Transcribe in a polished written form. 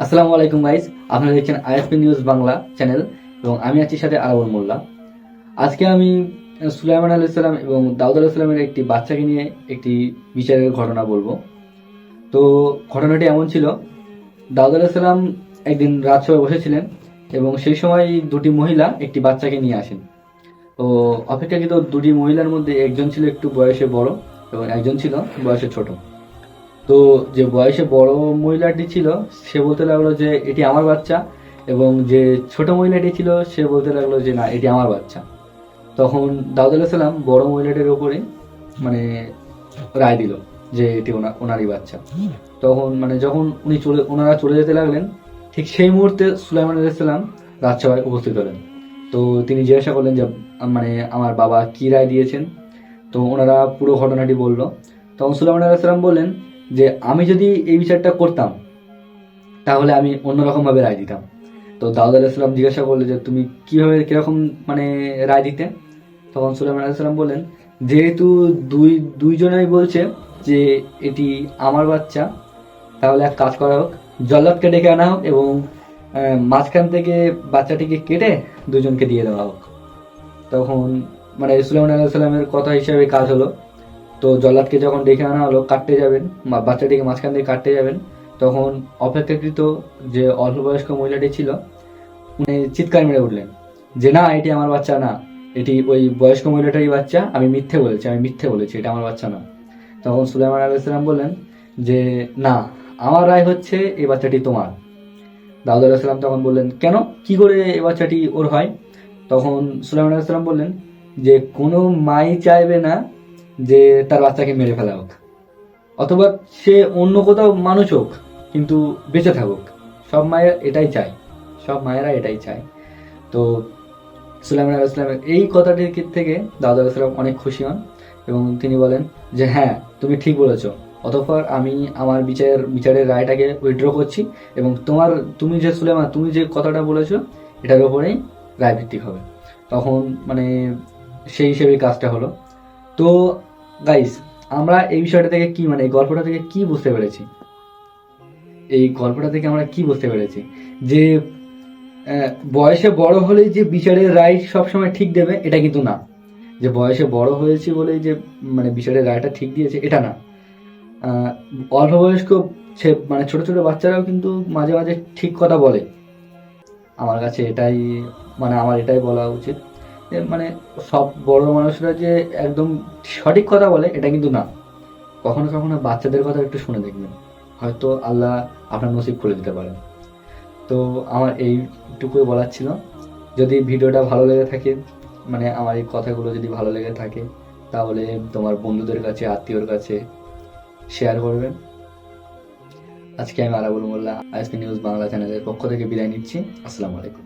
আসসালামু আলাইকুম গাইস, আপনারা দেখছেন আইএসপি নিউজ বাংলা চ্যানেল এবং আমি আছি সাথে আরাবুল মোল্লা। আজকে আমি সুলাইমান আলাইহিস সালাম এবং দাউদ আলাইহিস সালামের একটি বাচ্চাকে নিয়ে একটি বিচারের ঘটনা বলবো। তো ঘটনাটি এমন ছিল, দাউদ আলাইহিস সালাম একদিন রাজসভায় বসেছিলেন এবং সেই সময় দুটি মহিলা একটি বাচ্চাকে নিয়ে আসেন। তো অপেক্ষাকৃত দুটি মহিলার মধ্যে একজন ছিল একটু বয়সে বড় এবং একজন ছিল বয়সে ছোট। তো যে বয়সে বড় মহিলাটি ছিল সে বলতে লাগলো যে এটি আমার বাচ্চা, এবং যে ছোট মহিলাটি ছিল সে বলতে লাগলো যে না, এটি আমার বাচ্চা। তখন দাউদ আলাইহিস সালাম বড় মহিলাটির উপরে মানে রায় দিল যে এটি ওনারই বাচ্চা। তখন যখন ওনারা চলে যেতে লাগলেন, ঠিক সেই মুহূর্তে সুলাইমান আলাইহিস সালাম রাজসভায় উপস্থিত হলেন। তো তিনি জিজ্ঞাসা করলেন যে আমার বাবা কি রায় দিয়েছেন। তো ওনারা পুরো ঘটনাটি বলল। তখন সুলাইমান আলাইহিস সালাম বললেন যে আমি যদি এই বিচারটা করতাম তাহলে আমি অন্যরকম ভাবে রায় দিতাম। তো দাউদ আলাইহিস সালাম জিজ্ঞাসা করলো যে তুমি কিভাবে কিরকম রায় দিতে। তখন সুলাইমান আলাইহিস সালাম বললেন, যেহেতু দুইজনাই বলছে যে এটি আমার বাচ্চা, তাহলে এক কাজ করা হোক, জল্লাদকে ডেকে আনা হোক এবং মাঝখান থেকে বাচ্চাটিকে কেটে দুজনকে দিয়ে দেওয়া হোক। তখন সুলাইমান আলাইহিস সালামের কথা হিসাবে কাজ হলো। তো জল্লাদকে যখন ডেকে আনা হলো কাটতে যাবেন, বাচ্চাটিকে মাঝখান দিয়ে কাটতে যাবেন, তখন অপেক্ষাকৃত যে অল্প বয়স্ক মহিলাটি ছিল উনি চিৎকার মেরে উঠলেন যে না, এটি আমার বাচ্চা না, এটি ওই বয়স্ক মহিলাটারই বাচ্চা, আমি মিথ্যে বলেছি, এটা আমার বাচ্চা না। তখন সুলাইমান আলাইহিস সালাম বললেন যে না, আমার রায় হচ্ছে এই বাচ্চাটি তোমার। দাউদ আলাইহিস সালাম তখন বললেন, কেন, কি করে এই বাচ্চাটি ওর হয়? তখন সুলাইমান আলাইহিস সালাম বললেন যে কোনো মাই চাইবে না যে তার বাচ্চাকে মেরে ফেলা হোক, অথবা সে অন্য কোথাও মানুষ হোক কিন্তু বেঁচে থাকুক। সব মায়েরা এটাই চায়। তো সুলাইমান আলাইহিস সালামের এই কথাটির থেকে দাউদ আলাইহিস সালাম অনেক খুশি হন এবং তিনি বলেন যে হ্যাঁ, তুমি ঠিক বলেছো, অতঃপর আমি আমার বিচারের রায়টাকে উইথড্র করছি এবং তুমি যে কথাটা বলেছো এটার উপরেই রায় ভিত্তিক হবে। তখন সেই হিসেবে কাজটা হলো। তো গাইস, আমরা এই বিষয়টা থেকে কি এই গল্পটা থেকে কি বুঝতে পেরেছি? এই গল্পটা থেকে আমরা কি বুঝতে পেরেছি যে বয়সে বড় হলেই যে বিচারের রায় সবসময় ঠিক দেবে এটা কিন্তু না। যে বয়সে বড় হয়েছি বলেই যে বিচারের রায়টা ঠিক দিয়েছে এটা না। অল্প বয়স্ক ছোট ছোট বাচ্চারাও কিন্তু মাঝে মাঝে ঠিক কথা বলে। আমার কাছে এটাই আমার এটাই বলা উচিত যে সব বড় মানুষরা যে একদম সঠিক কথা বলে এটা কিন্তু না। কখনো কখনো বাচ্চাদের কথা একটু শুনে দেখবেন, হয়তো আল্লাহ আপনার নসিব খুলে দিতে পারেন। তো আমার এইটুকুই বলার ছিল। যদি ভিডিওটা ভালো লেগে থাকে, আমার এই কথাগুলো যদি ভালো লেগে থাকে, তাহলে তোমার বন্ধুদের কাছে, আত্মীয়র কাছে শেয়ার করবেন। আজকে আমি আরাবুল মোল্লা আইএসপি নিউজ বাংলা চ্যানেলের পক্ষ থেকে বিদায় নিচ্ছি। আসসালামু আলাইকুম।